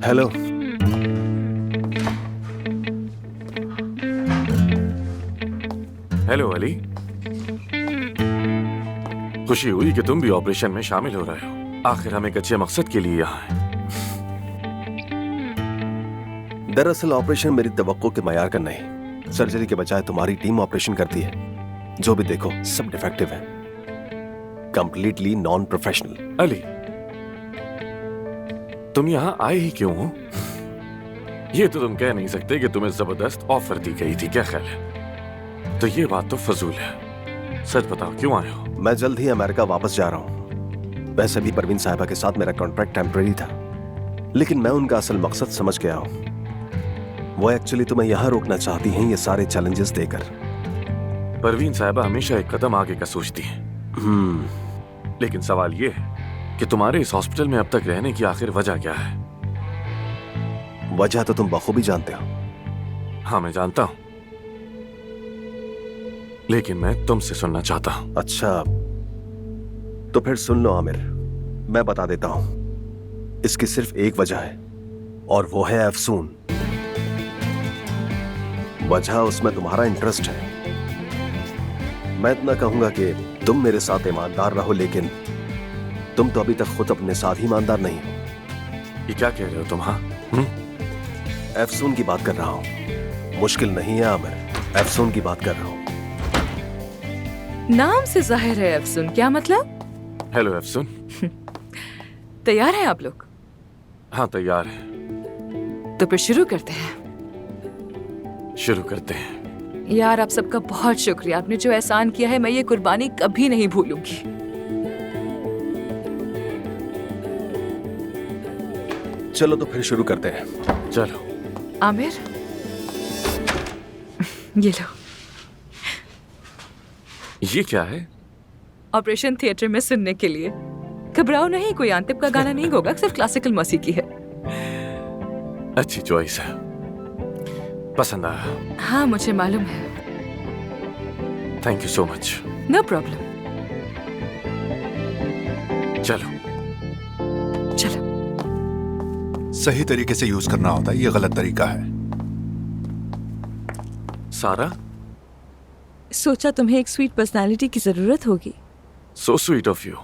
Hello. Hello Ali, खुशी हुई कि तुम भी ऑपरेशन में शामिल हो रहे हो। आखिर हम एक अच्छे मकसद के लिए यहाँ हैं। दरअसल ऑपरेशन मेरी तवक्को के मयार का नहीं। सर्जरी के बजाय तुम्हारी टीम ऑपरेशन करती है। जो भी देखो सब डिफेक्टिव है, कंप्लीटली नॉन प्रोफेशनल। अली, तुम यहाँ आए ही क्यों हो? ये तो तुम कह नहीं सकते कि तुम्हें जबरदस्त ऑफर दी गई थी, क्या ख्याल है? तो ये बात तो फजूल है। सच बताओ, क्यों आए हो? मैं जल्द ही अमेरिका वापस जा रहा हूँ। वैसे भी परवीन साहिबा के साथ मेरा कॉन्ट्रैक्ट टेम्परेरी था, लेकिन मैं उनका असल मकसद समझ गया हूँ। वो एक्चुअली तुम्हें यहाँ रोकना चाहती हैं ये सारे चैलेंजेस देकर। परवीन साहिबा हमेशा एक कदम आगे का सोचती हैं। लेकिन सवाल ये है कि तुम्हारे इस हॉस्पिटल में अब तक रहने की आखिर वजह क्या है? वजह तो तुम बखूबी जानते हो। हाँ, मैं जानता हूं, लेकिन मैं तुमसे सुनना चाहता हूं। अच्छा, तो फिर सुन लो आमिर, मैं बता देता हूं। इसकी सिर्फ एक वजह है और वो है अफसून। वजह उसमें तुम्हारा इंटरेस्ट है। मैं इतना कहूंगा कि तुम मेरे साथ ईमानदार रहो, लेकिन तुम तो अभी तक खुद अपने साथ ही ईमानदार नहीं हो। ये क्या कह रहे हो तुम? हाँ, अफसून की बात कर रहा हूं। मुश्किल नहीं है आमिर, अफसून की बात कर रहा हूं। नाम से जाहिर है अफसून, क्या मतलब? हेलो अफसून। तैयार हैं आप लोग? हाँ, तैयार है। तो फिर शुरू करते हैं। शुरू करते हैं। यार, आप सबका बहुत शुक्रिया। आपने जो एहसान किया है, मैं ये कुर्बानी कभी नहीं भूलूंगी। चलो तो फिर शुरू करते हैं। चलो। आमिर, ये लो। ये क्या है? ऑपरेशन थिएटर में सुनने के लिए। घबराओ नहीं, कोई आंतिब का गाना नहीं होगा, सिर्फ क्लासिकल मौसीकी है। अच्छी चॉइस है, पसंद आया। हाँ, मुझे मालूम है। Thank you so much. No problem. चलो। चलो। सही तरीके से यूज करना होता है, ये गलत तरीका है। सारा, सोचा तुम्हें एक स्वीट पर्सनालिटी की जरूरत होगी। So sweet of you.